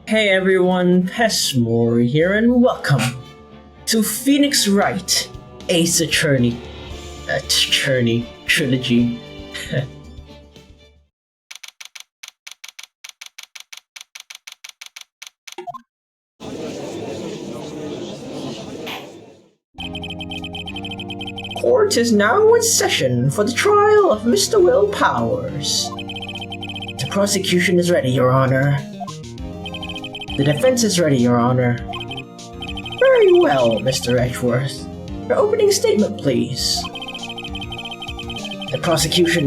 Hey everyone, Pessmore here and welcome to Phoenix Wright Ace Attorney Trilogy. Court is now in session for the trial of Mr. Will Powers. The prosecution is ready, Your Honor. The defense is ready, Your Honor. Very well, Mr. Edgeworth. Your opening statement, please. The prosecution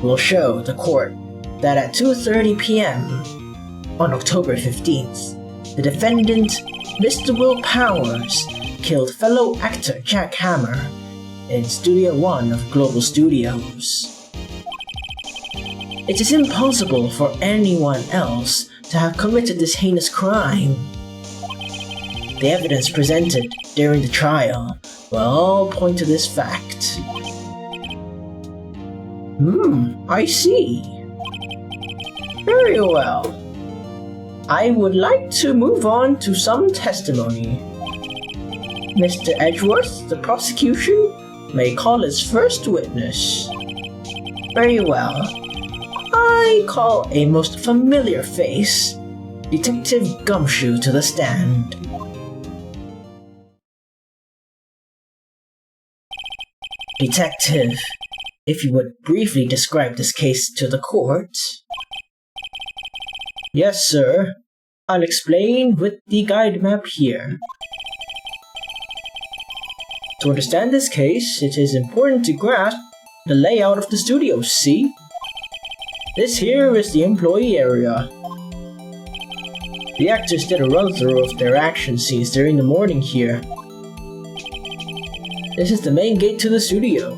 will show the court that at 2:30 p.m. on October 15th, the defendant, Mr. Will Powers, killed fellow actor Jack Hammer in Studio 1 of Global Studios. It is impossible for anyone else to have committed this heinous crime. The evidence presented during the trial will all point to this fact. I see. Very well. I would like to move on to some testimony. Mr. Edgeworth, the prosecution may call its first witness. Very well. I call a most familiar face, Detective Gumshoe, to the stand. Detective, if you would briefly describe this case to the court. Yes, sir. I'll explain with the guide map here. To understand this case, it is important to grasp the layout of the studio, see? This here is the employee area. The actors did a run-through of their action scenes during the morning here. This is the main gate to the studio.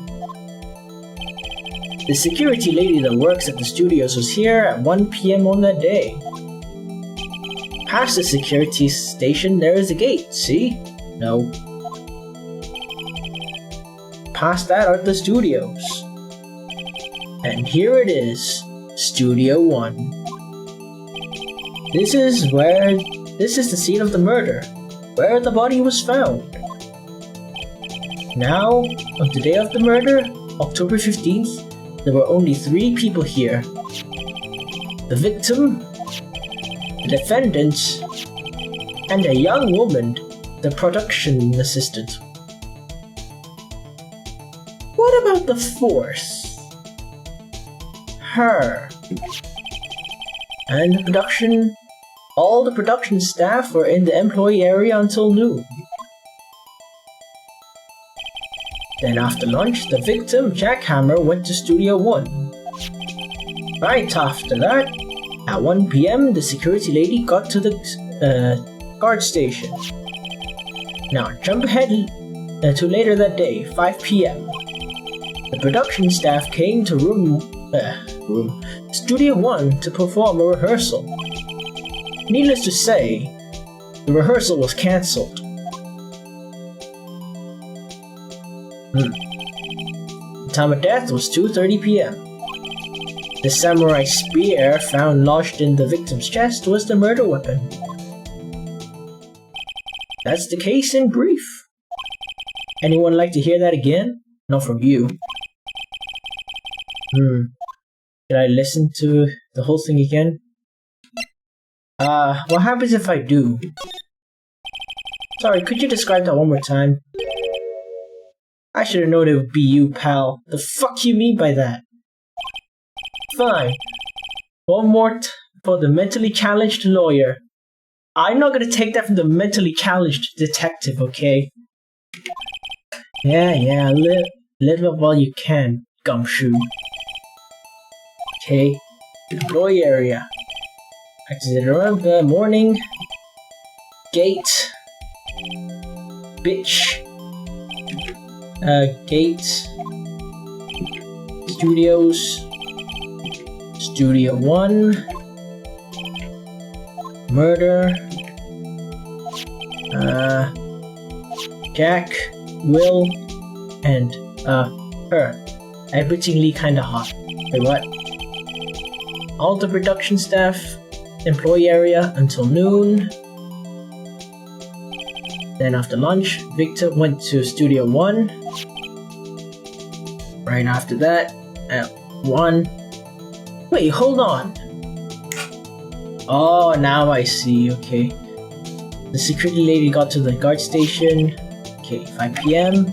The security lady that works at the studios was here at 1 p.m. on that day. Past the security station there is a gate, see? No. Past that are the studios. And here it is. Studio 1. This is the scene of the murder, where the body was found. Now, on the day of the murder, October 15th, there were only 3 people here. The victim, the defendant, and a young woman, the production assistant. What about the 4th? Her. And all the production staff were in the employee area until noon. Then after lunch, the victim, Jack Hammer, went to Studio 1. Right after that, at 1 p.m., the security lady got to the guard station. Now jump ahead to later that day, 5 p.m. The production staff came to Studio 1 to perform a rehearsal. Needless to say, the rehearsal was cancelled. The time of death was 2:30 p.m. The samurai spear found lodged in the victim's chest was the murder weapon. That's the case in brief. Anyone like to hear that again? Not from you. Should I listen to the whole thing again? What happens if I do? Sorry, could you describe that one more time? I should've known it would be you, pal. The fuck you mean by that? Fine. One more for the mentally challenged lawyer. I'm not gonna take that from the mentally challenged detective, okay? Yeah, live up while you can, Gumshoe. Okay, employee area. Exit around the morning. Gate. Bitch. Gate. Studios. Studio 1. Murder. Jack, Will, and her. Everythingly kinda hot. Wait, what? All the production staff employee area until noon. Then after lunch, Victor went to Studio 1. Right after that, at 1. Wait, hold on. Oh, now I see, okay. The security lady got to the guard station. Okay, 5 p.m.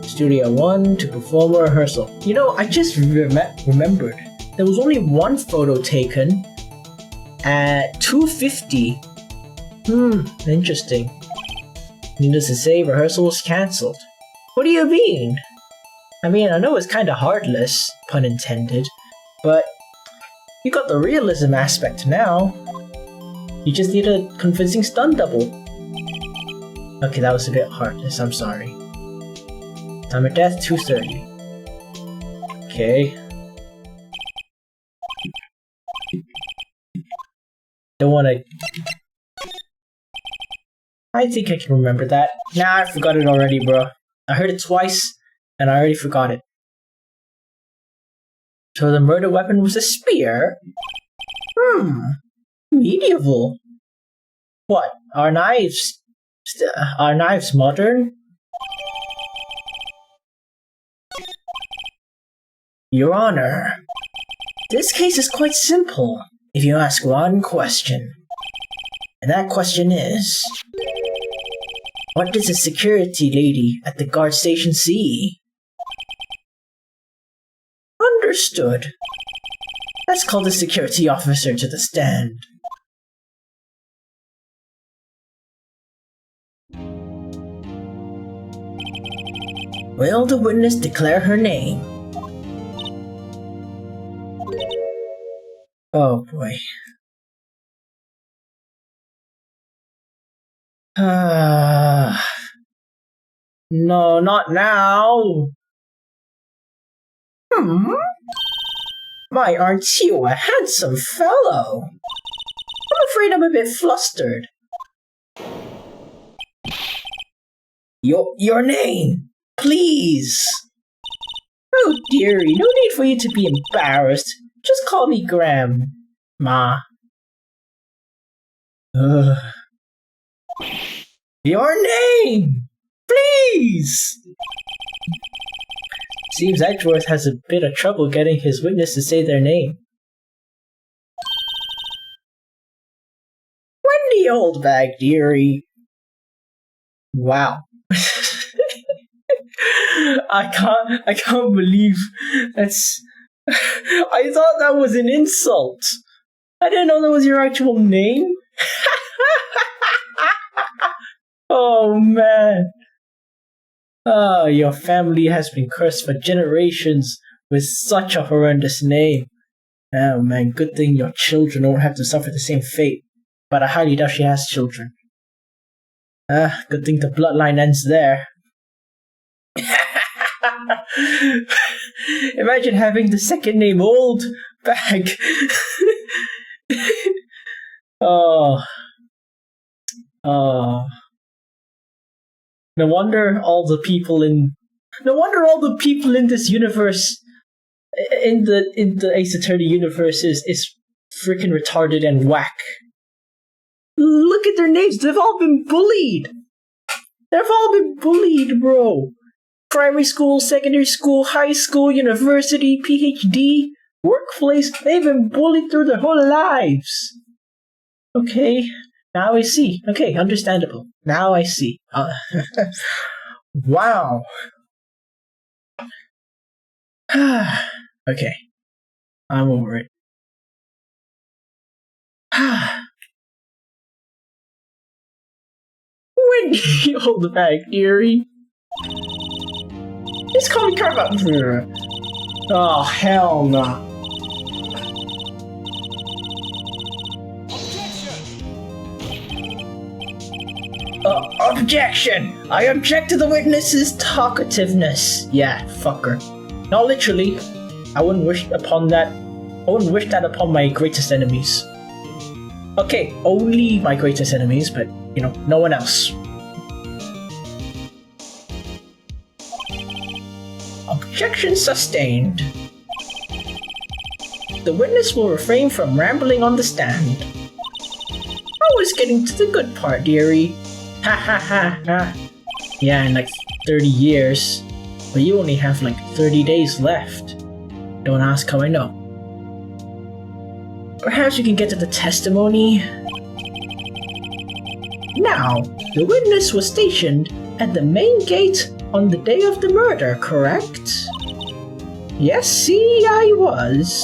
Studio 1 to perform a rehearsal. You know, I just remembered. There was only one photo taken at 2:50. Interesting. Needless to say, rehearsal was cancelled. What do you mean? I mean, I know it's kinda heartless, pun intended, but you got the realism aspect now. You just need a convincing stunt double. Okay, that was a bit heartless, I'm sorry. Time of death, 2:30. Okay. Don't wanna... I think I can remember that. Nah, I forgot it already, bro. I heard it twice, and I already forgot it. So the murder weapon was a spear? Medieval. What? Are knives modern? Your Honor, this case is quite simple if you ask one question. And that question is... what does the security lady at the guard station see? Understood. Let's call the security officer to the stand. Will the witness declare her name? Oh boy. No, not now. My, aren't you a handsome fellow? I'm afraid I'm a bit flustered. Your name, please. Oh dearie, no need for you to be embarrassed. Just call me Grandma. Your name, please. Seems Edgeworth has a bit of trouble getting his witness to say their name. Wendy Oldbag, dearie. Wow. I can't believe that's... I thought that was an insult. I didn't know that was your actual name. Oh man. Your family has been cursed for generations with such a horrendous name. Oh man, good thing your children won't have to suffer the same fate. But I highly doubt she has children. Good thing the bloodline ends there. Imagine having the second name Oldbag. Oh. No wonder all the people in this universe, in the Ace Attorney universe, is freaking retarded and whack. Look at their names. They've all been bullied. Bro. Primary school, secondary school, high school, university, PhD, workplace. They've been bullied through their whole lives. Okay. Now I see. Okay, understandable. Now I see. Wow. Okay. I'm over it. Wendy Oldbag, dearie. Just call me Karma. Oh, hell no. Objection! I object to the witness's talkativeness. Yeah, fucker. Not literally. I wouldn't wish that upon my greatest enemies. Okay, only my greatest enemies, but, you know, no one else. Objection sustained. The witness will refrain from rambling on the stand. I was getting to the good part, dearie. Ha ha ha ha. Yeah, in like 30 years. But you only have like 30 days left. Don't ask how I know. Perhaps you can get to the testimony. Now, the witness was stationed at the main gate on the day of the murder, correct? Yes, see, I was.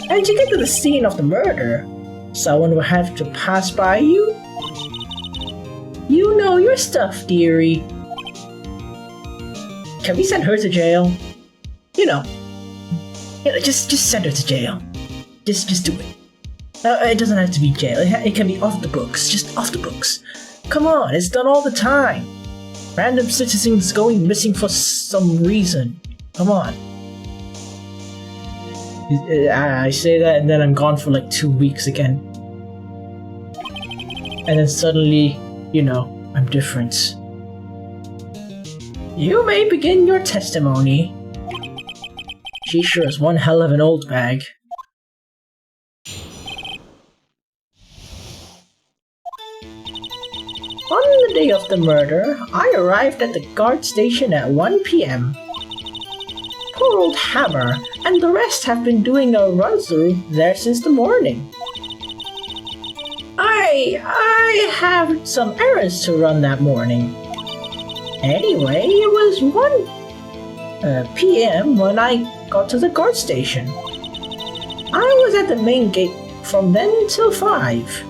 And to get to the scene of the murder, someone will have to pass by you? You know your stuff, dearie. Can we send her to jail? You know, just send her to jail. Just do it. It doesn't have to be jail. It can be off the books. Just off the books. Come on, it's done all the time. Random citizens going missing for some reason. Come on. I say that and then I'm gone for like 2 weeks again. And then suddenly, you know, I'm different. You may begin your testimony. She sure is one hell of an old bag. On the day of the murder, I arrived at the guard station at 1 p.m. Poor old Hammer and the rest have been doing a run-through there since the morning. I have some errands to run that morning. Anyway, it was 1 p.m. when I got to the guard station. I was at the main gate from then till 5.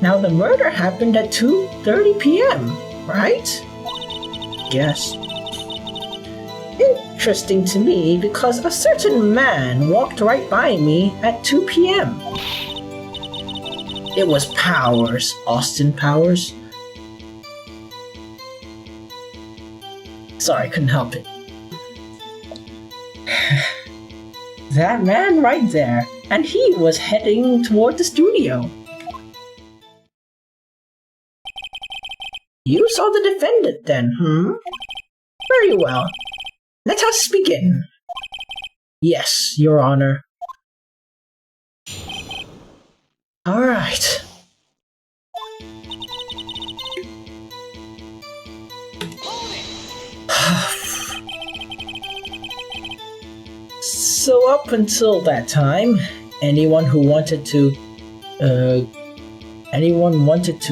Now the murder happened at 2:30 p.m., right? Yes. Interesting to me because a certain man walked right by me at 2 p.m. It was Powers, Austin Powers. Sorry, couldn't help it. That man right there, and he was heading toward the studio. You saw the defendant then, Very well. Let us begin. Yes, Your Honor. Alright. So up until that time, anyone wanted to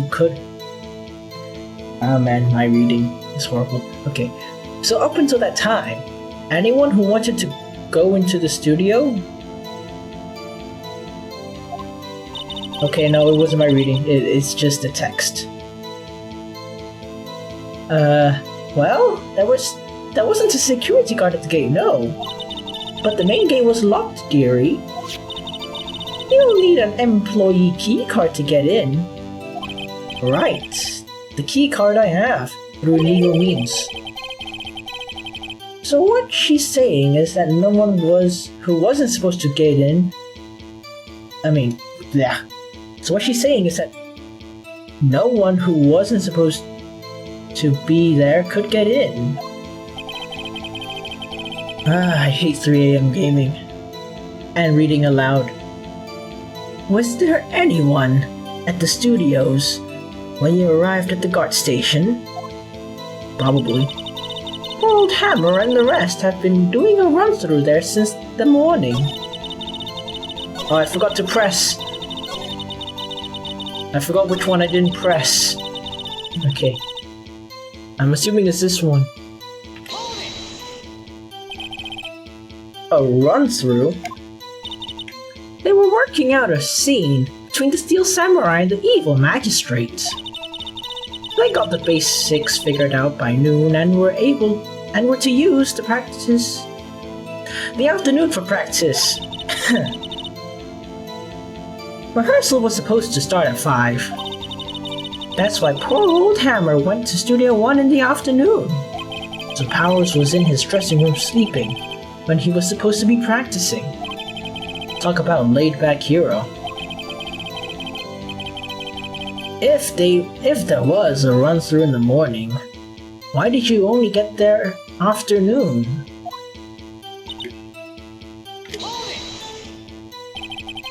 could... Oh man, my reading is horrible. Okay, so up until that time, anyone who wanted to go into the studio... Okay, no, it wasn't my reading, it's just a text. Well, there wasn't a security guard at the gate, no. But the main gate was locked, dearie. You'll need an employee key card to get in. Right. The key card I have, through legal means. So what she's saying is that no one who wasn't supposed to get in... So what she's saying is that no one who wasn't supposed to be there could get in. I hate 3 a.m. gaming. And reading aloud. Was there anyone at the studios when you arrived at the guard station? Probably. Old Hammer and the rest have been doing a run-through there since the morning. Oh, I forgot to press. I forgot which one I didn't press. Okay. I'm assuming it's this one. A run-through? They were working out a scene between the Steel Samurai and the evil magistrate. They got the basics figured out by noon and were to use the afternoon for practice. Rehearsal was supposed to start at 5. That's why poor old Hammer went to Studio 1 in the afternoon. So Powers was in his dressing room sleeping when he was supposed to be practicing. Talk about laid-back hero. If there was a run-through in the morning, why did you only get there afternoon?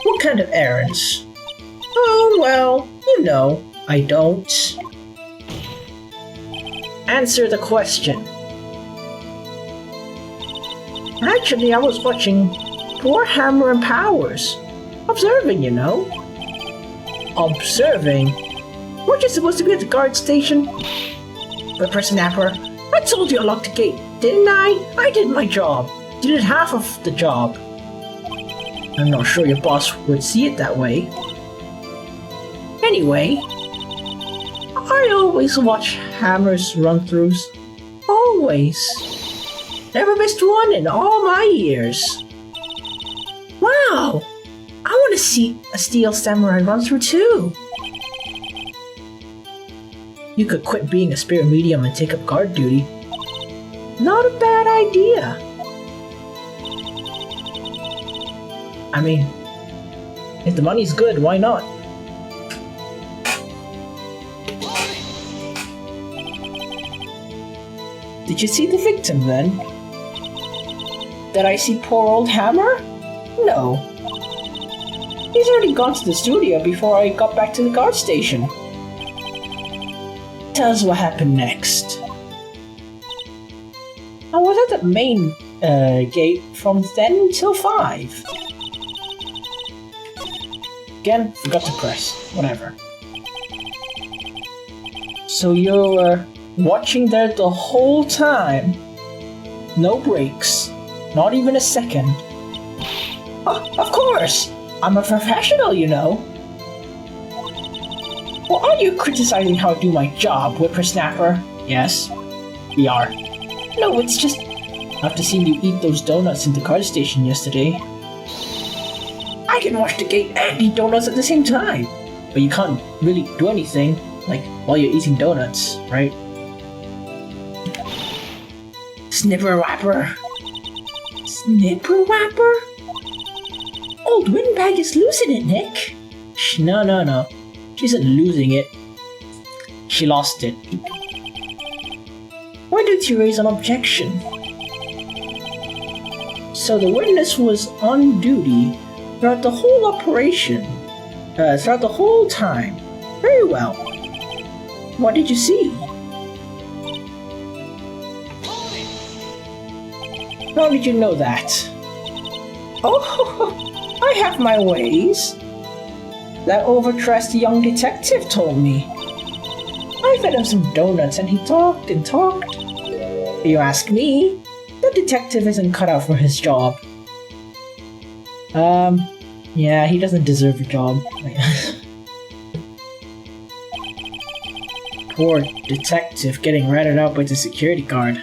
What kind of errands? Oh, well, you know, I don't. Answer the question. Actually, I was watching poor Hammer and Powers. Observing, you know. Observing? Weren't you supposed to be at the guard station? Whippersnapper, I told you I locked the gate, didn't I? I did my job. You did half of the job. I'm not sure your boss would see it that way. Anyway, I always watch Hammer's run-throughs. Always. Never missed one in all my years. Wow! I want to see a Steel Samurai run-through too. You could quit being a spirit medium and take up guard duty. Not a bad idea. I mean, if the money's good, why not? Did you see the victim then? Did I see poor old Hammer? No. He's already gone to the studio before I got back to the guard station. Tell us what happened next. I was at the main gate from then till 5. Again, forgot to press. Whatever. So you were watching there the whole time? No breaks. Not even a second. Of course! I'm a professional, you know. Well, are you criticizing how I do my job, Whippersnapper? Yes, we are. No, it's just after seeing you eat those donuts in the guard station yesterday. I can watch the gate and eat donuts at the same time. But you can't really do anything, like, while you're eating donuts, right? Snipper Whapper. Snipper Whapper? Old Windbag is losing it, Nick. No. She isn't losing it. She lost it. Why did you raise an objection? So the witness was on duty throughout the whole operation. Throughout the whole time. Very well. What did you see? How did you know that? Oh, I have my ways. That overdressed young detective told me. I fed him some donuts and he talked and talked. If you ask me, the detective isn't cut out for his job. Yeah, he doesn't deserve a job. Poor detective getting ratted out by the security guard.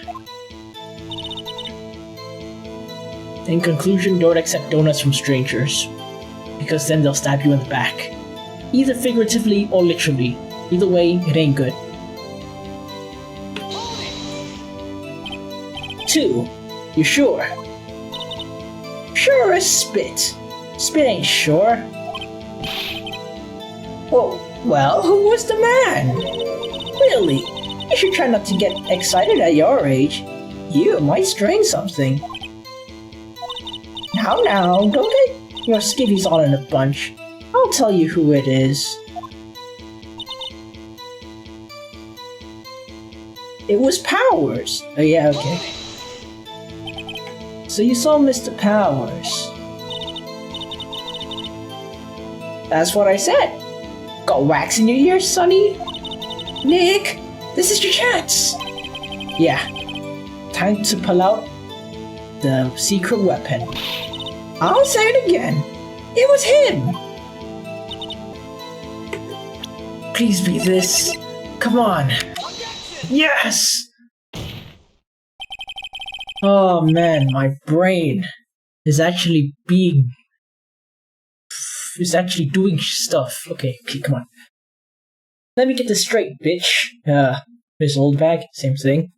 In conclusion, don't accept donuts from strangers, because then they'll stab you in the back. Either figuratively or literally. Either way, it ain't good. 2. You sure? Sure as spit. Spit ain't sure. Oh, well, who was the man? Really? You should try not to get excited at your age. You might strain something. Now, don't get your skivvies all in a bunch. I'll tell you who it is. It was Powers. Oh yeah, okay. So you saw Mr. Powers. That's what I said. Got wax in your ears, Sonny? Nick, this is your chance. Yeah, time to pull out the secret weapon. I'll say it again. It was him. Please be this. Come on. Yes! Oh man, my brain is actually doing stuff. Okay, come on. Let me get this straight, bitch. Miss Oldbag, same thing.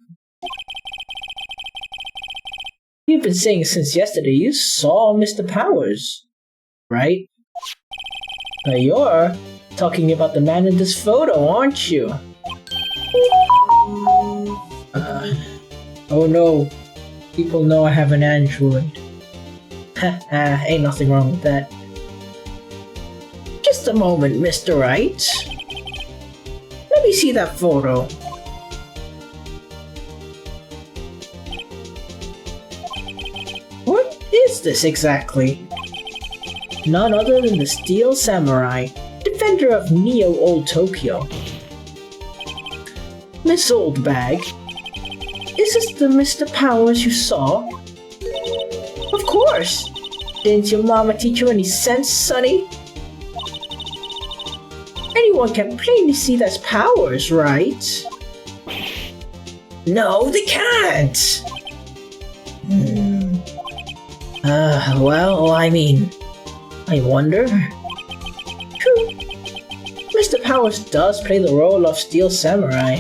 You've been saying since yesterday you saw Mr. Powers, right? But you're talking about the man in this photo, aren't you? Oh no. People know I have an android. Haha, ain't nothing wrong with that. Just a moment, Mr. Wright. Let me see that photo. What is this exactly? None other than the Steel Samurai, defender of Neo Old Tokyo. Miss Oldbag, is this the Mr. Powers you saw? Of course! Didn't your mama teach you any sense, sonny? Anyone can plainly see that's Powers, right? No, they can't! Well, I mean, I wonder. True. Mr. Powers does play the role of Steel Samurai.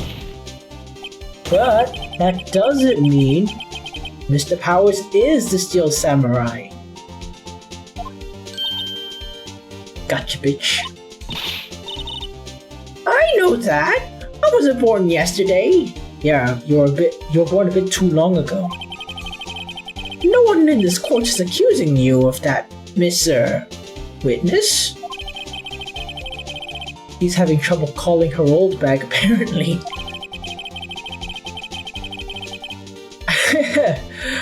But that doesn't mean Mr. Powers is the Steel Samurai. Gotcha, bitch. I know that! I wasn't born yesterday! Yeah, you were born a bit too long ago. No one in this court is accusing you of that, Mr. Witness. He's having trouble calling her old bag, apparently.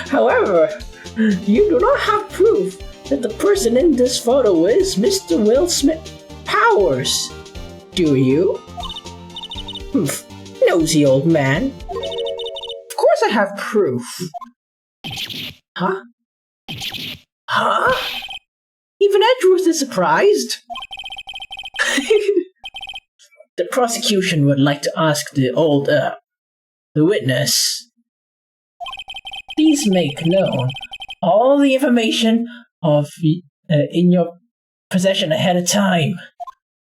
However, you do not have proof that the person in this photo is Mr. Will Smith Powers, do you? Nosy old man. Of course I have proof. Huh? Huh? Even Edgeworth is surprised. The prosecution would like to ask the witness. Please make known all the information in your possession ahead of time.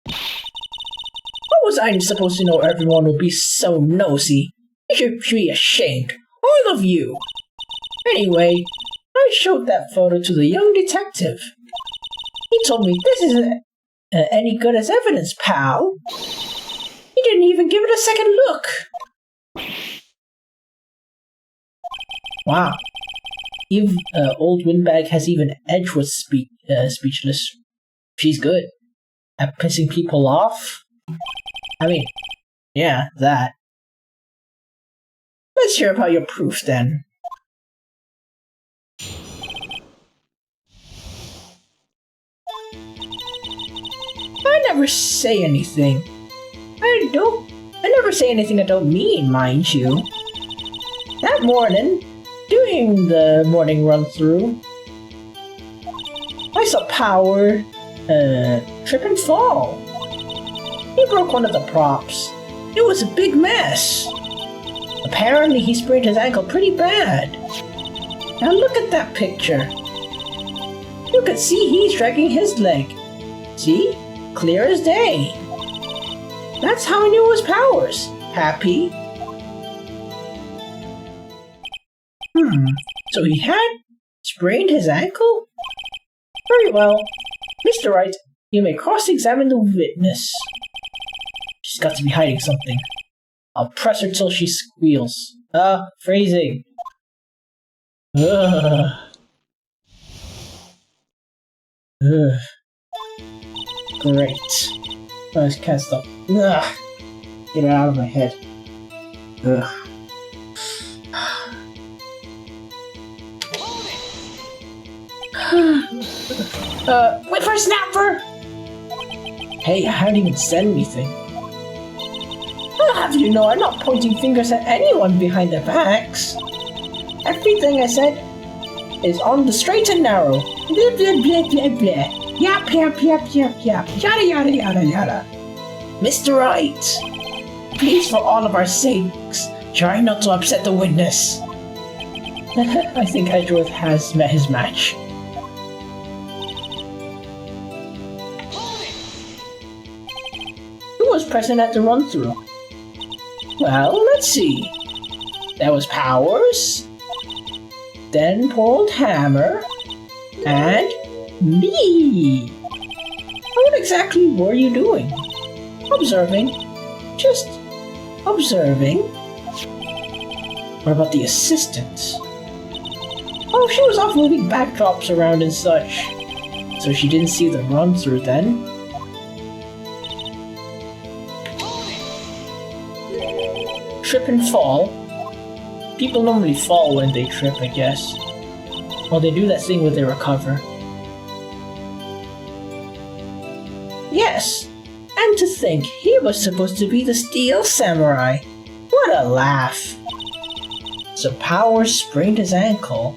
How was I supposed to know everyone would be so nosy? You should be ashamed, all of you. Anyway, I showed that photo to the young detective. He told me this isn't any good as evidence, pal. He didn't even give it a second look. Wow. If old Windbag has even Edgeworth speechless. She's good at pissing people off. I mean, yeah, that. Let's hear about your proof then. I never say anything. I never say anything I don't mean, mind you. That morning, doing the morning run-through, I saw Power trip and fall. He broke one of the props. It was a big mess. Apparently he sprained his ankle pretty bad. Now look at that picture. You can see he's dragging his leg. See? Clear as day. That's how I knew it was Powers. Happy? So he had sprained his ankle? Very well. Mr. Wright, you may cross-examine the witness. She's got to be hiding something. I'll press her till she squeals. Phrasing. Great. I just can't stop. Ugh. Get it out of my head. Ugh. Whippersnapper! Hey, I haven't even said anything. I'll have you know I'm not pointing fingers at anyone behind their backs. Everything I said is on the straight and narrow. Blah blah blah blah blah. Yap yap yap yap yap. Yada yada yada yada. Mr. Wright, please for all of our sakes, try not to upset the witness. I think Edgeworth has met his match. Who was present at the run-through? Well, let's see. There was Powers, then poor old Hammer, and me. What exactly were you doing? Observing. Just observing. What about the assistant? Oh, she was off moving backdrops around and such. So she didn't see the run-through then? trip and fall. People normally fall when they trip, I guess. Well, they do that thing where they recover. Yes, and to think he was supposed to be the Steel Samurai. What a laugh. So Powers sprained his ankle.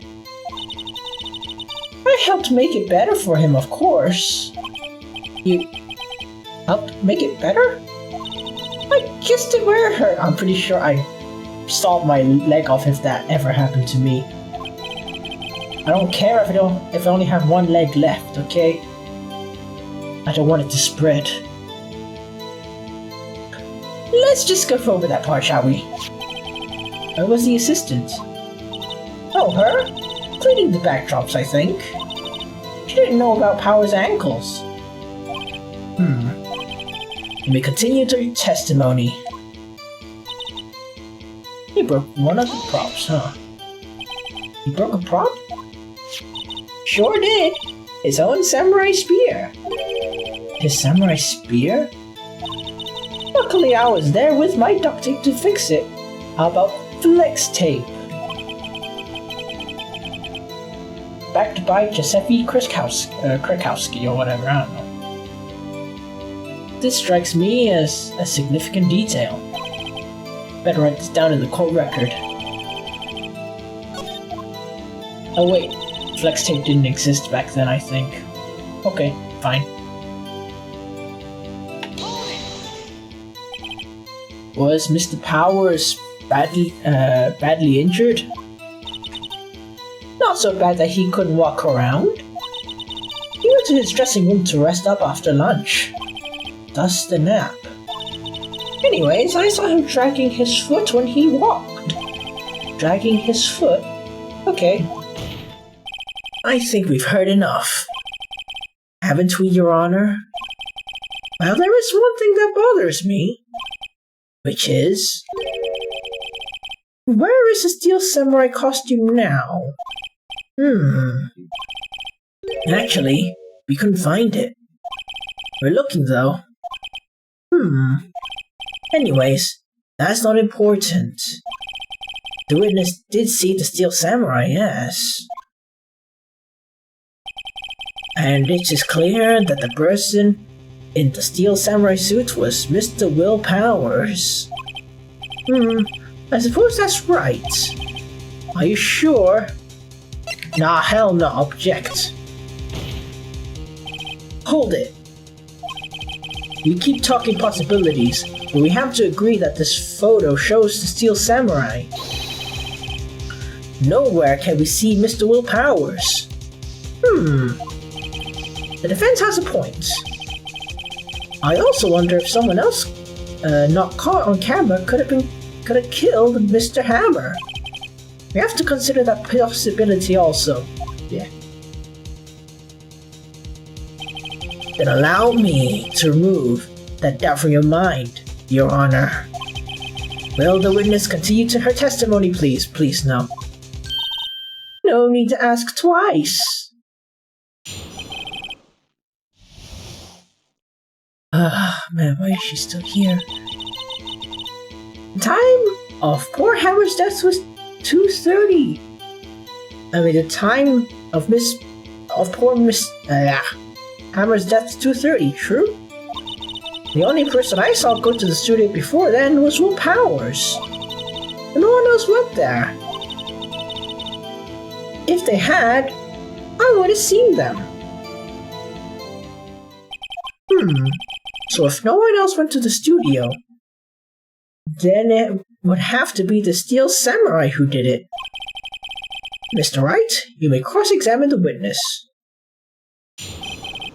I helped make it better for him, of course. You helped make it better? I kissed it where it hurt. I'm pretty sure I sawed my leg off if that ever happened to me. I don't care if I only have one leg left, okay? I don't want it to spread. Let's just go over that part, shall we? Where was the assistant? Oh, her? Cleaning the backdrops, I think. She didn't know about Power's ankles. Let me continue to your testimony. He broke one of the props, huh? He broke a prop? Sure did. His own samurai spear. His samurai spear? Luckily I was there with my duct tape to fix it. How about flex tape? Backed by Giuseppe Krakowski or whatever, I don't know. This strikes me as a significant detail. Better write this down in the court record. Oh wait, flex tape didn't exist back then, I think. Okay, fine. Was Mr. Powers badly injured? Not so bad that he couldn't walk around. He went to his dressing room to rest up after lunch. Thus the nap. Anyways, I saw him dragging his foot when he walked. Dragging his foot? Okay. I think we've heard enough. Haven't we, Your Honor? Well, there is one thing that bothers me. Which is... where is the Steel Samurai costume now? Actually, we couldn't find it. We're looking though. Anyways, that's not important. The witness did see the Steel Samurai, yes. And it is clear that the person in the Steel Samurai suit was Mr. Will Powers. I suppose that's right. Are you sure? Nah, hell no, object. Hold it. We keep talking possibilities, but we have to agree that this photo shows the Steel Samurai. Nowhere can we see Mr. Will Powers. The defense has a point. I also wonder if someone else, not caught on camera, could have killed Mr. Hammer. We have to consider that possibility also. Yeah. Then allow me to remove that doubt from your mind, Your Honor. Will the witness continue to her testimony, please? Please, no. No need to ask twice. Man, why is she still here? The time of poor Hammer's death was 2:30. I mean, the time of poor Miss Hammer's death is 2:30, true? The only person I saw go to the studio before then was Will Powers. And no one else went there. If they had, I would have seen them. So if no one else went to the studio, then it would have to be the Steel Samurai who did it. Mr. Wright, you may cross-examine the witness.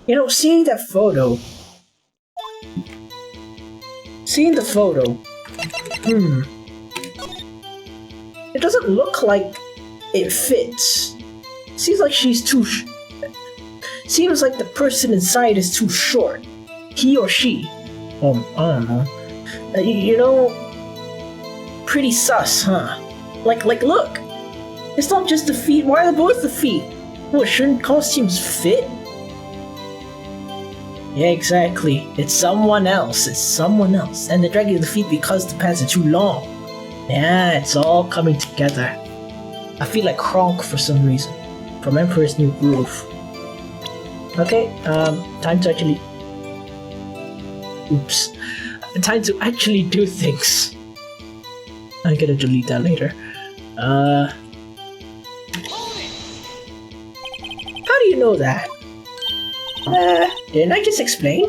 You know, seeing the photo, it doesn't look like it fits. Seems like she's too seems like the person inside is too short. He or she. I don't know. You know, pretty sus, huh? Like, look. It's not just the feet. Why are both the feet? What, shouldn't costumes fit? Yeah, exactly. It's someone else. And they're dragging the feet because the pants are too long. Yeah, it's all coming together. I feel like Kronk for some reason, from Emperor's New Groove. Okay, time to actually... Oops. Time to actually do things. I'm gonna delete that later. How do you know that? Didn't I just explain?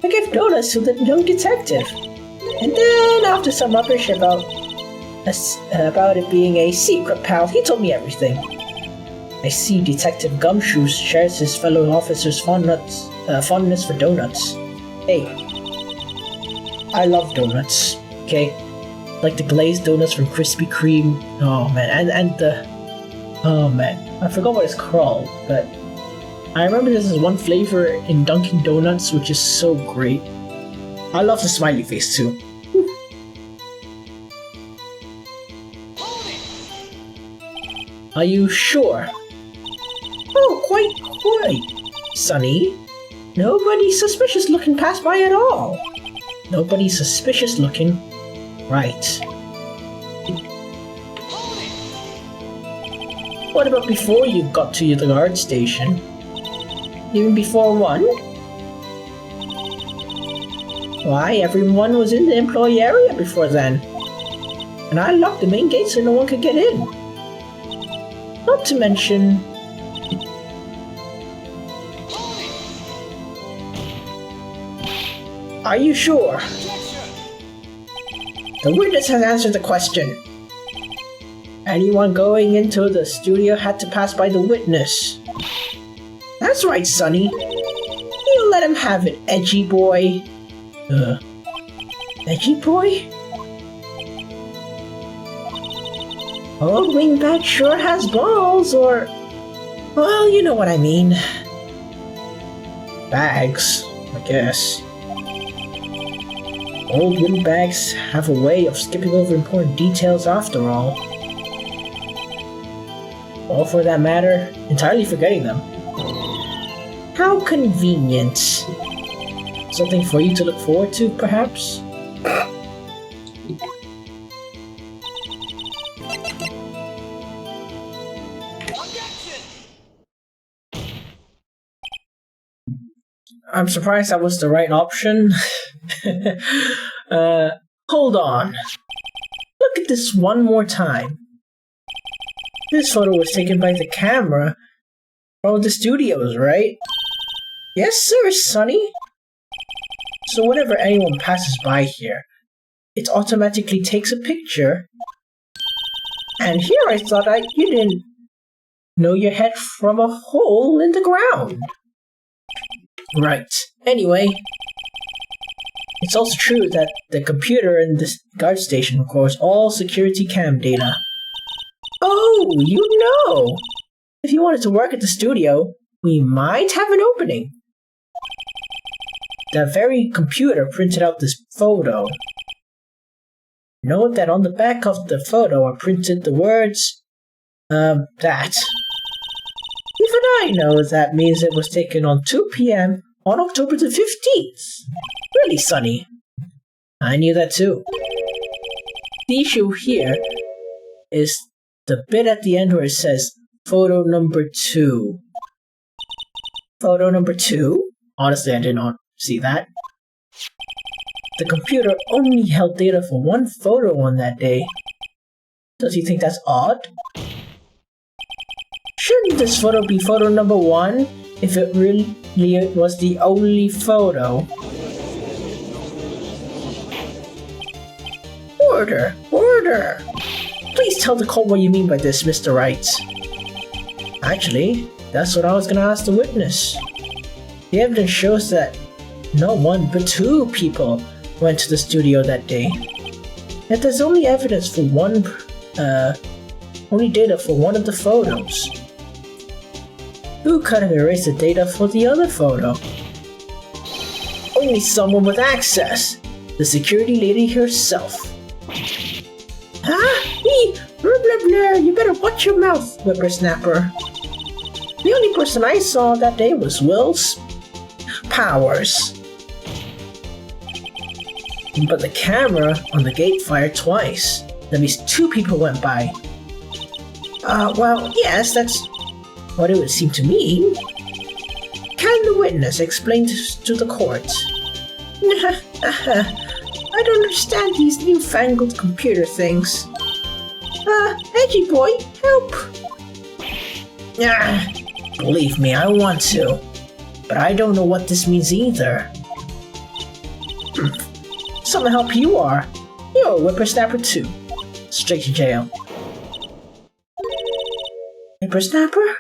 I gave donuts to the young detective. And then after some rubbish about it being a secret, pal, he told me everything. I see Detective Gumshoes shares his fellow officers' fondness for donuts. Hey, I love donuts, okay? Like the glazed donuts from Krispy Kreme. Oh man, and the... Oh man, I forgot what it's called, but I remember there's this one flavor in Dunkin' Donuts which is so great. I love the smiley face too. Are you sure? Oh, quite, Sonny. Nobody's suspicious looking passed by at all. Nobody's suspicious looking. Right. What about before you got to the guard station? Even before 1? Why, everyone was in the employee area before then. And I locked the main gate so no one could get in. Not to mention... Are you sure? The witness has answered the question. Anyone going into the studio had to pass by the witness. That's right, Sonny. You let him have it, edgy boy. Edgy boy? Old wingbat sure has balls, or... Well, you know what I mean. Bags, I guess. Old windbags have a way of skipping over important details after all. Or for that matter, entirely forgetting them. How convenient. Something for you to look forward to, perhaps? I'm surprised that was the right option. Hold on. Look at this one more time. This photo was taken by the camera from the studios, right? Yes, sir, Sonny. So whenever anyone passes by here, it automatically takes a picture. And here I thought you didn't know your head from a hole in the ground. Right. Anyway, it's also true that the computer in this guard station records all security cam data. Oh, you know! If you wanted to work at the studio, we might have an opening. That very computer printed out this photo. Note that on the back of the photo are printed the words, that. Even I know that means it was taken on 2 p.m. on October the 15th. Really, Sonny? I knew that too. The issue here is the bit at the end where it says, photo number 2. Photo number 2? Honestly, I did not see that. The computer only held data for 1 photo on that day. Does he think that's odd? Shouldn't this photo be photo number 1 if it really was the only photo? Order! Order! Please tell the court what you mean by this, Mr. Wright. Actually, that's what I was gonna ask the witness. The evidence shows that no 1 but 2 people went to the studio that day. Yet there's only evidence for only data for 1 of the photos. Who could have erased the data for the other photo? Only someone with access! The security lady herself. Huh? Blah blah blah, you better watch your mouth, whippersnapper. The only person I saw that day was Will's Powers. But the camera on the gate fired twice. At least 2 people went by. Well, yes, that's what it would seem to me. Can the witness explain to the court? I don't understand these newfangled computer things. Edgy boy, help! Believe me, I want to. But I don't know what this means either. Some help you are. You're a whippersnapper too. Straight to jail. Whippersnapper?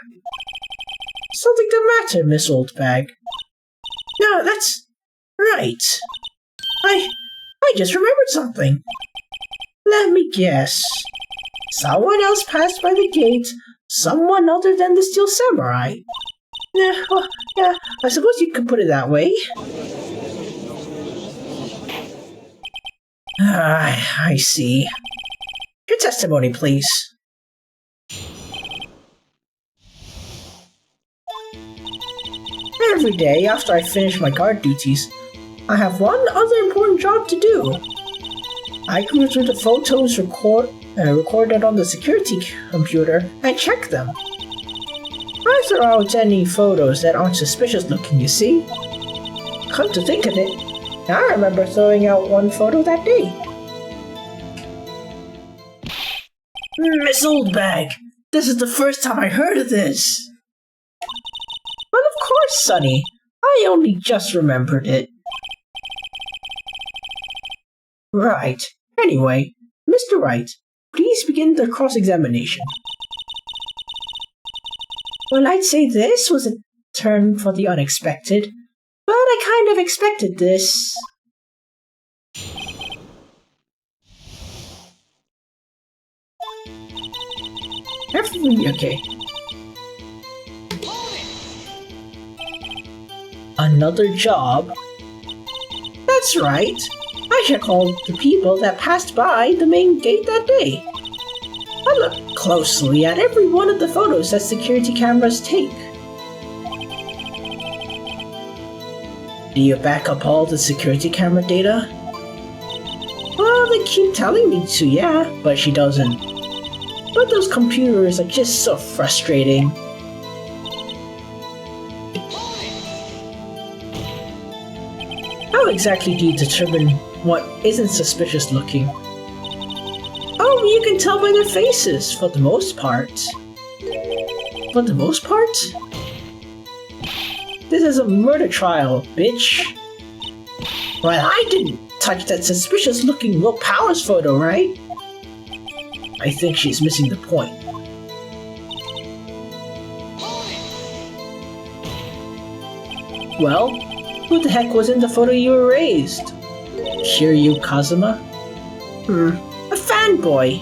Something the matter, Miss Oldbag? No, that's right. I just remembered something. Let me guess. Someone else passed by the gate. Someone other than the Steel Samurai. Yeah, I suppose you could put it that way. I see. Your testimony, please. Every day after I finish my guard duties, I have one other important job to do. I go through the photos recorded on the security computer and check them. I throw out any photos that aren't suspicious looking, you see. Come to think of it, I remember throwing out one photo that day. Miss Oldbag, this is the first time I heard of this. Well, of course, Sonny. I only just remembered it. Right. Anyway, Mr. Wright, please begin the cross-examination. Well, I'd say this was a turn for the unexpected, but I kind of expected this. Okay. Another job? That's right. I checked all the people that passed by the main gate that day. I looked closely at every one of the photos that security cameras take. Do you back up all the security camera data? Well, they keep telling me to, yeah, but she doesn't. But those computers are just so frustrating. How exactly do you determine what isn't suspicious looking? Oh, you can tell by their faces, for the most part. For the most part? This is a murder trial, bitch. Well, I didn't touch that suspicious looking Will Powers photo, right? I think she's missing the point. Well, who the heck was in the photo you erased? Kiryu Kazuma? A fanboy.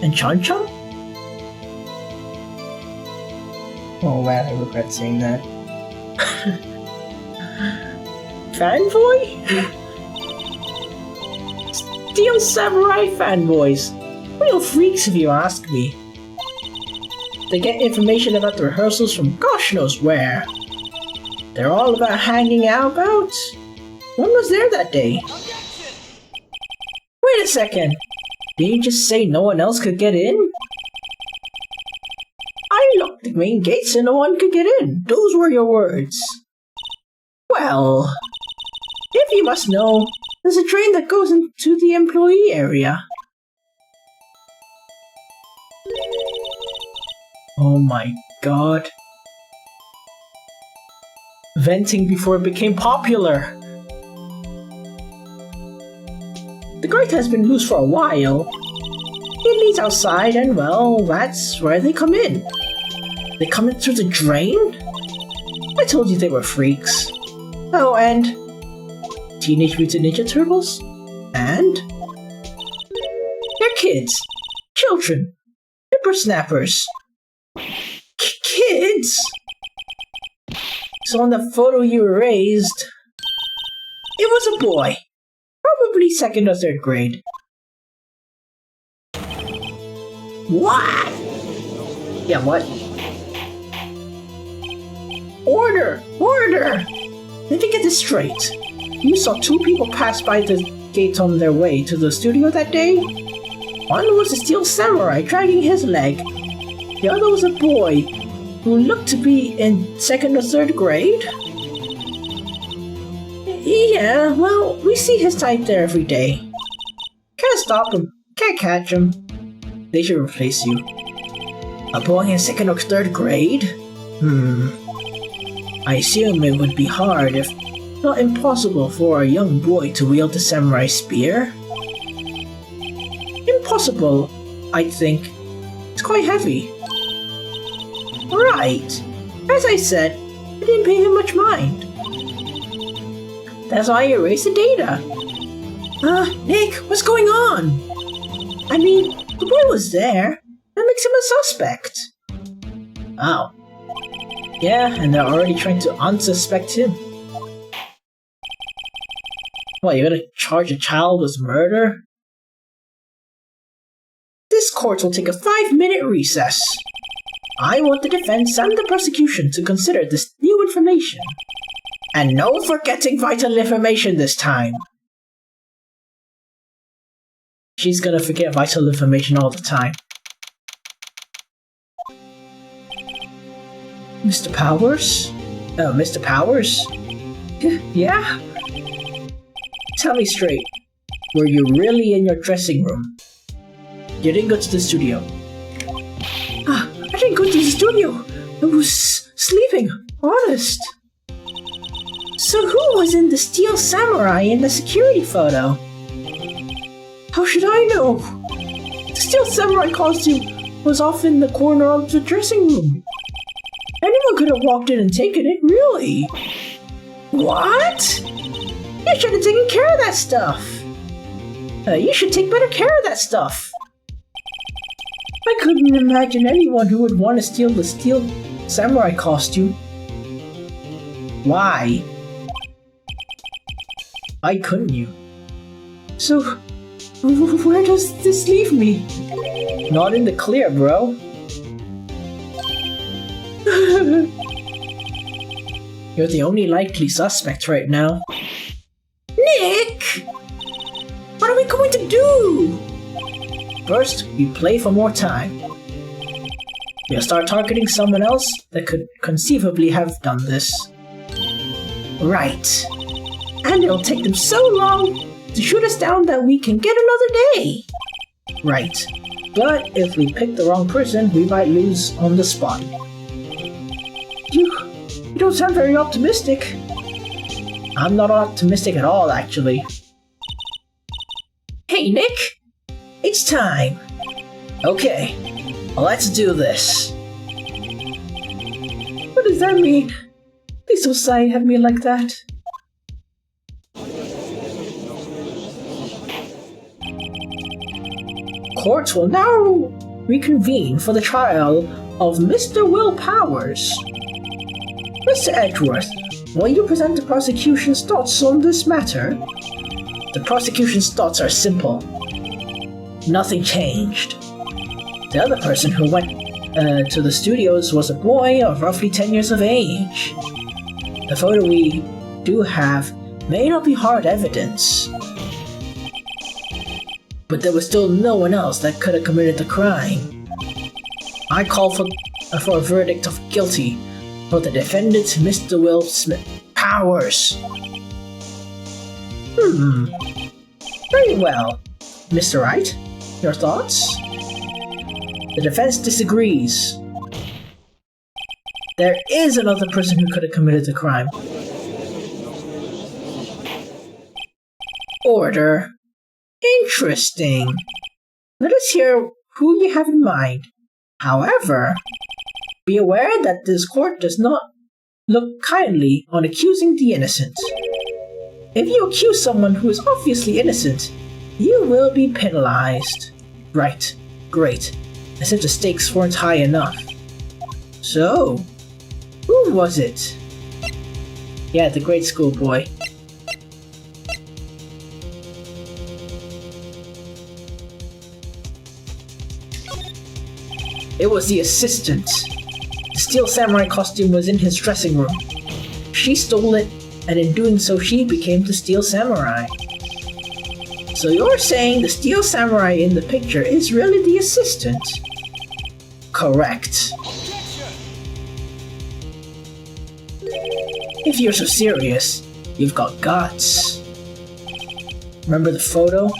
And Chan-chan? Oh man, I regret saying that. Fanboy? Steel Samurai fanboys. Real freaks if you ask me. They get information about the rehearsals from gosh knows where. They're all about hanging out about. One was there that day. Wait a second. Did you just say no one else could get in? I locked the main gates and no one could get in. Those were your words. Well, if you must know, there's a train that goes into the employee area. Oh my god. Venting before it became popular. The grate has been loose for a while. It leads outside and, well, that's where they come in. They come in through the drain? I told you they were freaks. Oh, and Teenage Mutant Ninja Turtles? And they're kids. Children. Whippersnappers. Kids? So on the photo you erased, it was a boy. Probably 2nd or 3rd grade. What? Yeah, what? Order! Order! Let me get this straight. You saw 2 people pass by the escaped on their way to the studio that day. One was a steel samurai dragging his leg. The other was a boy who looked to be in 2nd or 3rd grade. Yeah, well, we see his type there every day. Can't stop him, can't catch him. They should replace you. A boy in 2nd or 3rd grade? I assume it would be hard, if not impossible, for a young boy to wield the samurai spear. Impossible, I think. It's quite heavy. Right. As I said, I didn't pay him much mind. That's why I erased the data. Nick, what's going on? I mean, the boy was there. That makes him a suspect. Oh. Yeah, and they're already trying to unsuspect him. What, you're gonna charge a child with murder? This court will take a 5-minute recess. I want the defense and the prosecution to consider this new information. And no forgetting vital information this time. She's gonna forget vital information all the time. Mr. Powers? Oh, Mr. Powers? Yeah? Tell me straight, were you really in your dressing room? You didn't go to the studio. I didn't go to the studio. I was sleeping, honest. So who was in the steel samurai in the security photo? How should I know? The steel samurai costume was off in the corner of the dressing room. Anyone could have walked in and taken it, really. What? You should have taken care of that stuff. You should take better care of that stuff. I couldn't imagine anyone who would want to steal the steel samurai costume. Why? Why couldn't you? So, where does this leave me? Not in the clear, bro. You're the only likely suspect right now. Nick! What are we going to do? First, we play for more time. We'll start targeting someone else that could conceivably have done this. Right. And it'll take them so long to shoot us down that we can get another day. Right. But if we pick the wrong person, we might lose on the spot. You don't sound very optimistic. I'm not optimistic at all, actually. Hey, Nick! It's time! Okay, let's do this. What does that mean? Please don't sigh at me like that. Court will now reconvene for the trial of Mr. Will Powers. Mr. Edgeworth, will you present the prosecution's thoughts on this matter? The prosecution's thoughts are simple. Nothing changed. The other person who went to the studios was a boy of roughly 10 years of age. The photo we do have may not be hard evidence, but there was still no one else that could have committed the crime. I call for a verdict of guilty for the defendant, Mr. Will Powers. Very well. Mr. Wright, your thoughts? The defense disagrees. There is another person who could have committed the crime. Order. Interesting. Let us hear who you have in mind. However, be aware that this court does not look kindly on accusing the innocent. If you accuse someone who is obviously innocent, you will be penalized. Right. Great. As if the stakes weren't high enough. So, who was it? Yeah, the grade school boy. It was the assistant. The steel samurai costume was in his dressing room. She stole it, and in doing so she became the steel samurai. So you're saying the steel samurai in the picture is really the assistant? Correct. If you're so serious, you've got guts. Remember the photo?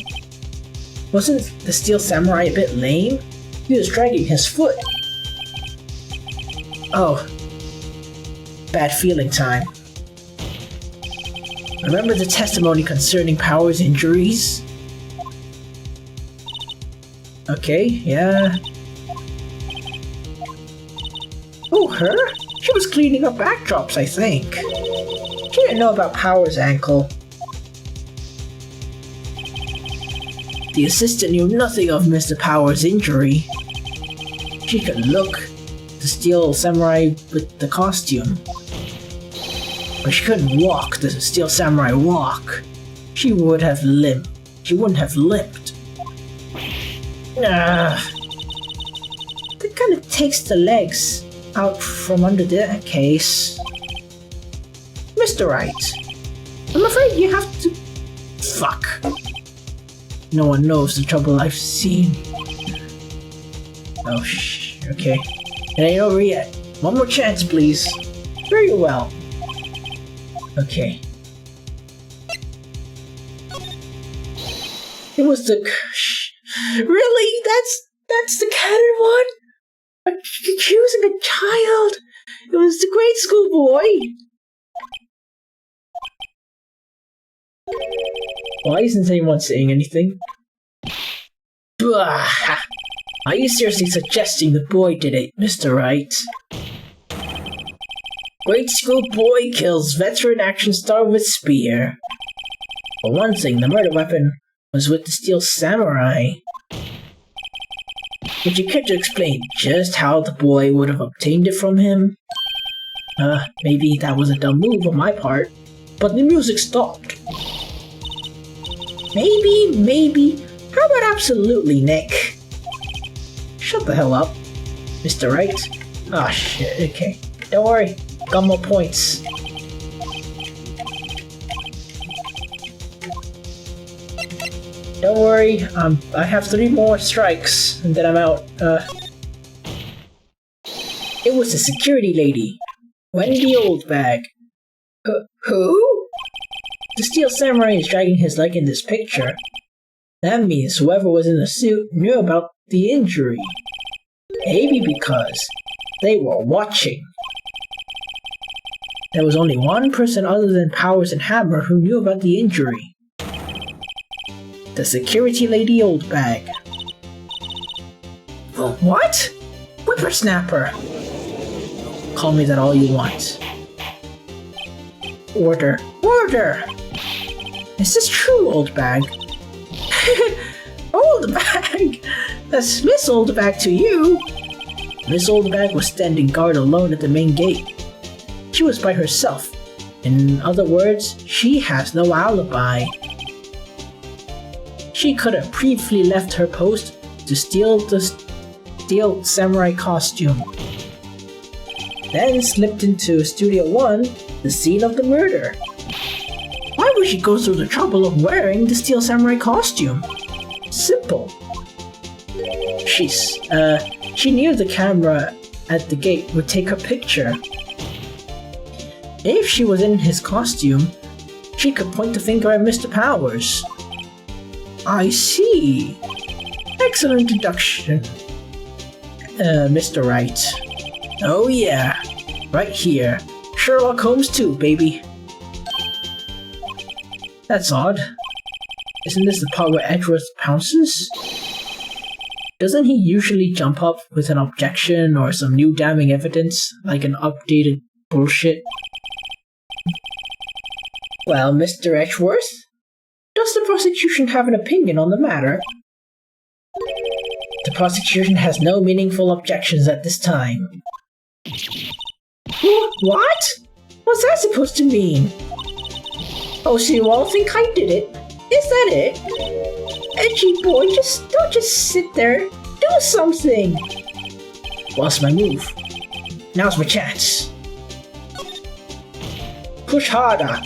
Wasn't the steel samurai a bit lame? He was dragging his foot. Oh. Bad feeling time. Remember the testimony concerning Power's injuries? Okay, yeah. Oh, her? She was cleaning up backdrops, I think. She didn't know about Power's ankle. The assistant knew nothing of Mr. Power's injury. She could look the steel samurai with the costume. But she couldn't walk the steel samurai walk. She would have limped. She wouldn't have limped. That kind of takes the legs out from under that case. Mr. Wright, I'm afraid you have to... Fuck. No one knows the trouble I've seen. Oh, okay. It ain't over yet. One more chance, please. Very well. Okay. It was the... Really? That's the canon one? Accusing a child? It was the grade school boy? Why isn't anyone saying anything? Bah! Are you seriously suggesting the boy did it, Mr. Wright? Grade school boy kills veteran action star with spear. For one thing, the murder weapon was with the steel samurai. Would you care to explain just how the boy would have obtained it from him? Maybe that was a dumb move on my part, but the music stopped. Maybe. How about absolutely, Nick? Shut the hell up, Mr. Wright. Ah, shit, okay. Don't worry, got more points. Don't worry, I have 3 more strikes, and then I'm out. It was the security lady, Wendy Oldbag. Who? The steel samurai is dragging his leg in this picture. That means whoever was in the suit knew about the injury. Maybe because they were watching. There was only one person other than Powers and Hammer who knew about the injury. The security lady Oldbag. What? Whippersnapper! Call me that all you want. Order. Is this true, Oldbag? Oldbag! That's Miss Oldbag to you! Miss Oldbag was standing guard alone at the main gate. She was by herself. In other words, she has no alibi. She could have briefly left her post to steal the steel samurai costume. Then slipped into Studio 1, the scene of the murder. Why would she go through the trouble of wearing the steel samurai costume? Simple. She knew the camera at the gate would take her picture. If she was in his costume, she could point the finger at Mr. Powers. I see. Excellent deduction, Mr. Wright. Oh yeah, right here. Sherlock Holmes too, baby. That's odd. Isn't this the part where Edgeworth pounces? Doesn't he usually jump up with an objection or some new damning evidence, like an updated bullshit? Well, Mr. Edgeworth, does the prosecution have an opinion on the matter? The prosecution has no meaningful objections at this time. What? What's that supposed to mean? Oh, so you all think I did it? Is that it? Edgy boy, don't just sit there. Do something! What's my move? Now's my chance. Push harder.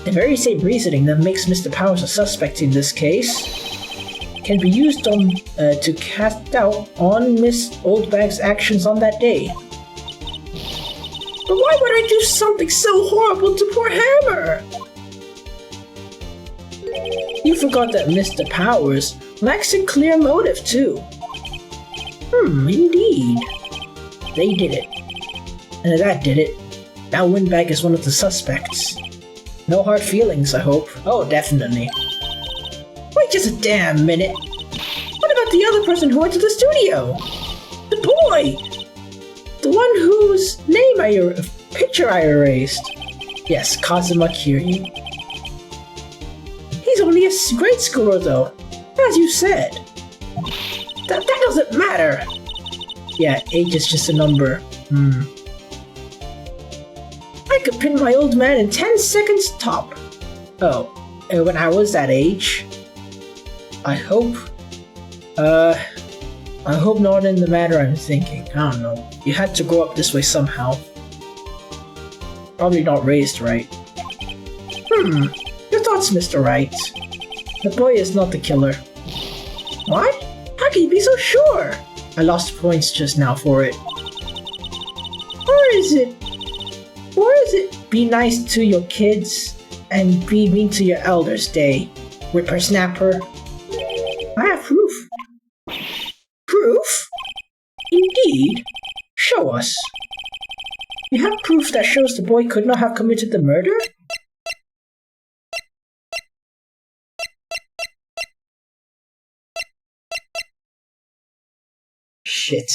The very same reasoning that makes Mr. Powers a suspect in this case can be used to cast doubt on Miss Oldbag's actions on that day. But why would I do something so horrible to poor Hammer? You forgot that Mr. Powers lacks a clear motive too. Indeed. They did it. And that did it. Now Windbag is one of the suspects. No hard feelings, I hope. Oh, definitely. Wait just a damn minute. What about the other person who went to the studio? The boy! The one whose picture I erased. Yes, Kazuma Kiryu. He's only a grade schooler though, as you said. That doesn't matter. Yeah, age is just a number. I could pin my old man in 10 seconds top. Oh, when I was that age? I hope not in the manner I'm thinking. I don't know. You had to grow up this way somehow. Probably not raised right. Your thoughts, Mr. Wright. The boy is not the killer. What? How can you be so sure? I lost points just now for it. Or is it be nice to your kids and be mean to your elders day? Whippersnapper. I have proof. Proof? Indeed. Show us. You have proof that shows the boy could not have committed the murder? Shit.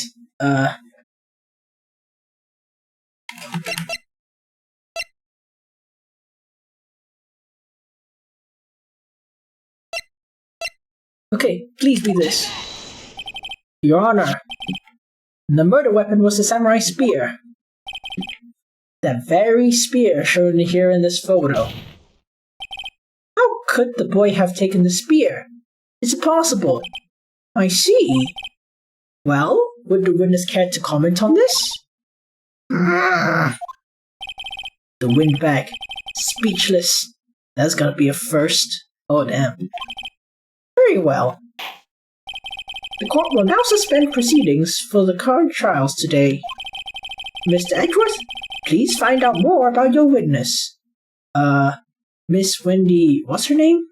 Okay, please be this. Your Honor, the murder weapon was the samurai spear. That very spear shown here in this photo. How could the boy have taken the spear? It's impossible. I see. Well, would the witness care to comment on this? The Windbag. Speechless. That's gotta be a first. Oh damn. Very well. The court will now suspend proceedings for the current trials today. Mr. Edgeworth, please find out more about your witness. Miss Wendy... what's her name?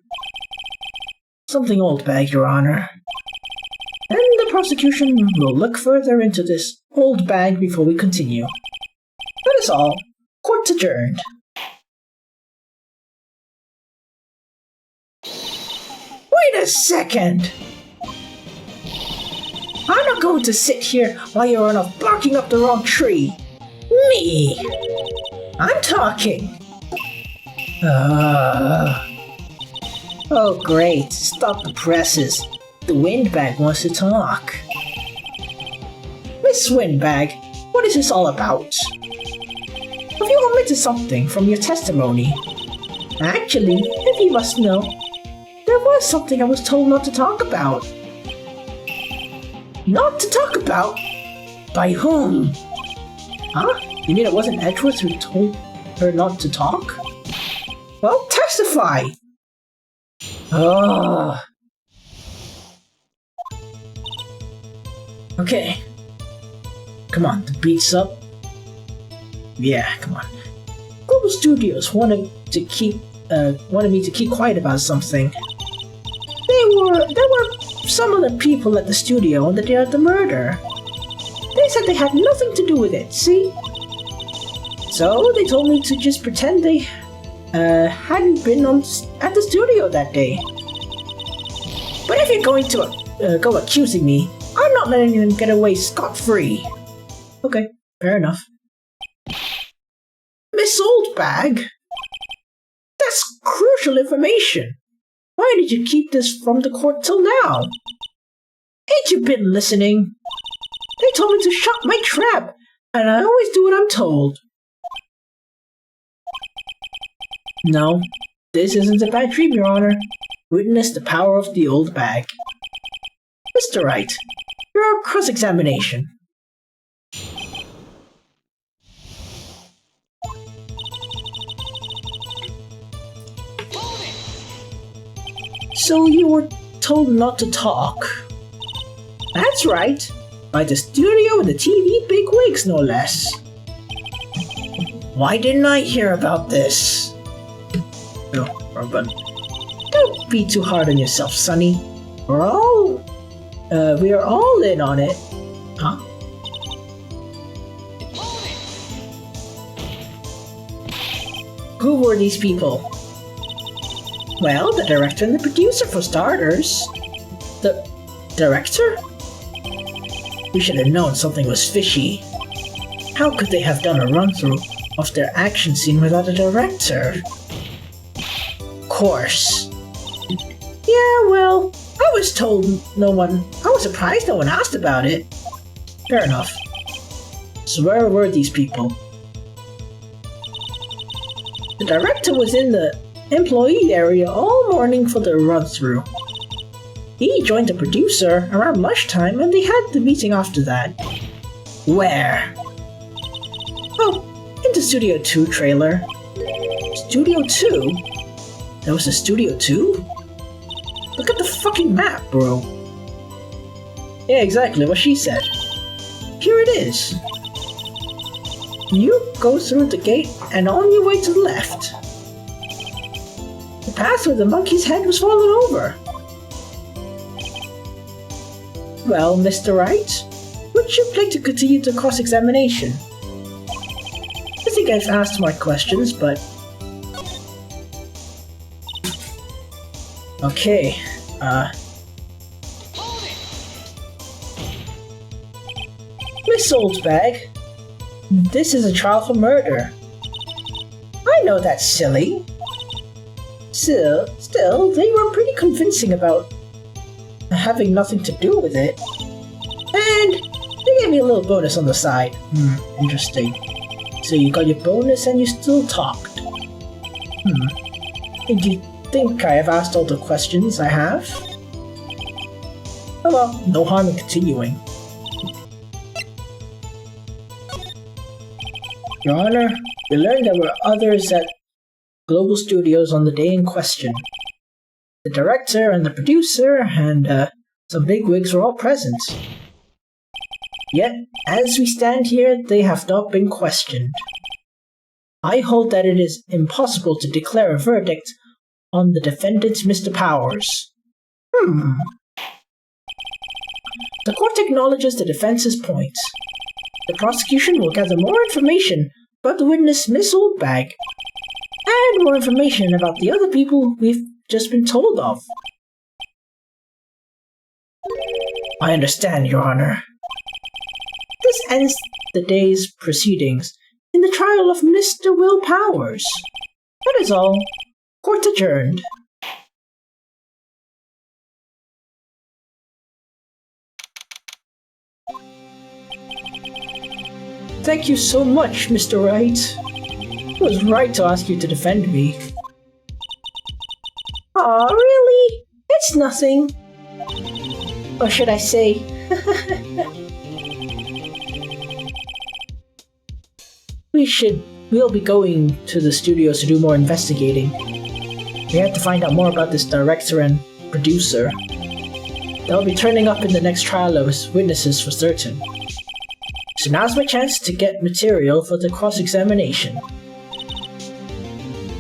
Something Oldbag, Your Honor. And the prosecution will look further into this old bag before we continue. That is all. Court's adjourned. Wait a second! I'm not going to sit here while you're off barking up the wrong tree. Me! I'm talking! Oh great, stop the presses. The Windbag wants to talk. Miss Windbag, what is this all about? Have you omitted something from your testimony? Actually, if you must know, there was something I was told not to talk about. Not to talk about? By whom? Huh? You mean it wasn't Edgeworth who told her not to talk? Well, testify! Okay. Come on, the beat's up. Yeah, come on. Global Studios wanted me to keep quiet about something. There were some of the people at the studio on the day of the murder. They said they had nothing to do with it, see? So they told me to just pretend they hadn't been at the studio that day. But if you're going to go accusing me, I'm not letting them get away scot-free. Okay, fair enough. Miss Oldbag? That's crucial information. Why did you keep this from the court till now? Ain't you been listening? They told me to shut my trap, and I always do what I'm told. No, this isn't a bad dream, Your Honor. Witness the power of the old bag. Mr. Wright, your cross-examination. So you were told not to talk? That's right. By the studio and the TV bigwigs, no less. Why didn't I hear about this? No, wrong button. Don't be too hard on yourself, Sonny. We are all in on it. Huh? Who were these people? Well, the director and the producer for starters. The director? We should have known something was fishy. How could they have done a run-through of their action scene without a director? Of course. Yeah, well, I was surprised no one asked about it. Fair enough. So where were these people? The director was in the employee area all morning for the run-through. He joined the producer around lunchtime and they had the meeting after that. Where? Oh, in the Studio 2 trailer. Studio 2? There was a Studio 2? Look at the fucking map, bro. Yeah, exactly what she said. Here it is. You go through the gate and on your way to the left. The path where the monkey's head was fallen over. Well, Mr. Wright, would you like to continue the cross-examination? I think I've asked my questions, but... Okay, Miss Oldbag, this is a trial for murder. I know that's silly. Still, they were pretty convincing about having nothing to do with it. And they gave me a little bonus on the side. Interesting. So you got your bonus and you still talked. Do you think I have asked all the questions I have? Oh well, no harm in continuing. Your Honor, we learned there were others at Global Studios on the day in question. The director and the producer and some bigwigs were all present. Yet, as we stand here, they have not been questioned. I hold that it is impossible to declare a verdict on the defendant, Mr. Powers. The court acknowledges the defense's point. The prosecution will gather more information about the witness, Miss Oldbag, and more information about the other people we've just been told of. I understand, Your Honor. This ends the day's proceedings in the trial of Mr. Will Powers. That is all. Court adjourned. Thank you so much, Mr. Wright. It was right to ask you to defend me. Aw, really? It's nothing. Or should I say... We'll be going to the studios to do more investigating. We have to find out more about this director and producer. They'll be turning up in the next trial as witnesses for certain. So now's my chance to get material for the cross-examination.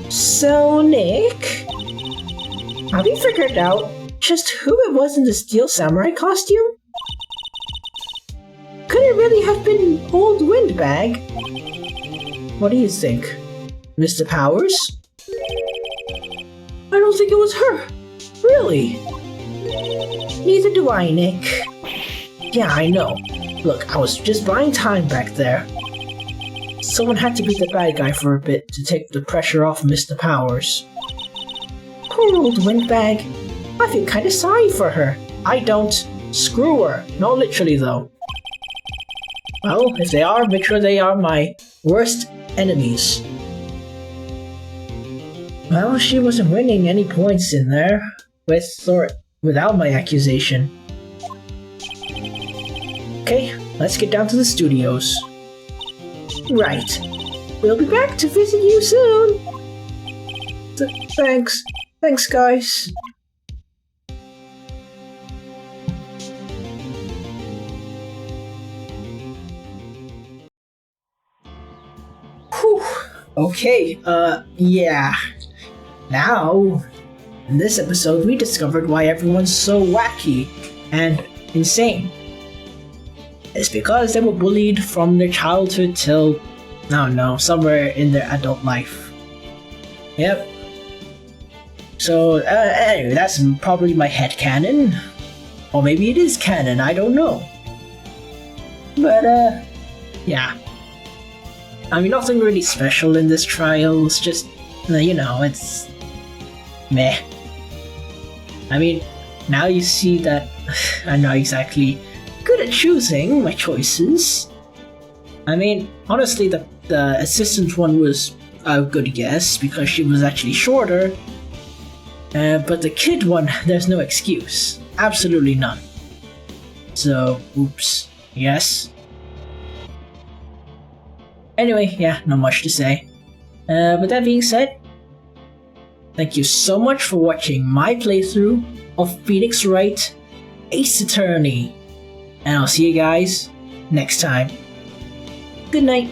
So, Nick, have you figured out just who it was in the Steel Samurai costume? Could it really have been Old Windbag? What do you think, Mr. Powers? I don't think it was her. Really? Neither do I, Nick. Yeah, I know. Look, I was just buying time back there. Someone had to be the bad guy for a bit to take the pressure off Mr. Powers. Poor old Windbag. I feel kinda sorry for her. I don't. Screw her. Not literally, though. Well, if they are, make sure they are my worst enemies. Well, she wasn't winning any points in there, with or without my accusation. Okay, let's get down to the studios. Right. We'll be back to visit you soon. Thanks. Thanks, guys. Whew. Okay, yeah. Now, in this episode, we discovered why everyone's so wacky and insane. It's because they were bullied from their childhood till, I don't know, somewhere in their adult life. Yep. So, anyway, that's probably my headcanon. Or maybe it is canon, I don't know. But, yeah. I mean, nothing really special in this trial, it's just, you know, it's meh. I mean, now you see that I'm not exactly good at choosing my choices. I mean, honestly, the assistant one was a good guess because she was actually shorter. But the kid one, there's no excuse. Absolutely none. So, oops. Yes. Anyway, yeah, not much to say. But that being said, thank you so much for watching my playthrough of Phoenix Wright Ace Attorney. And I'll see you guys next time. Good night.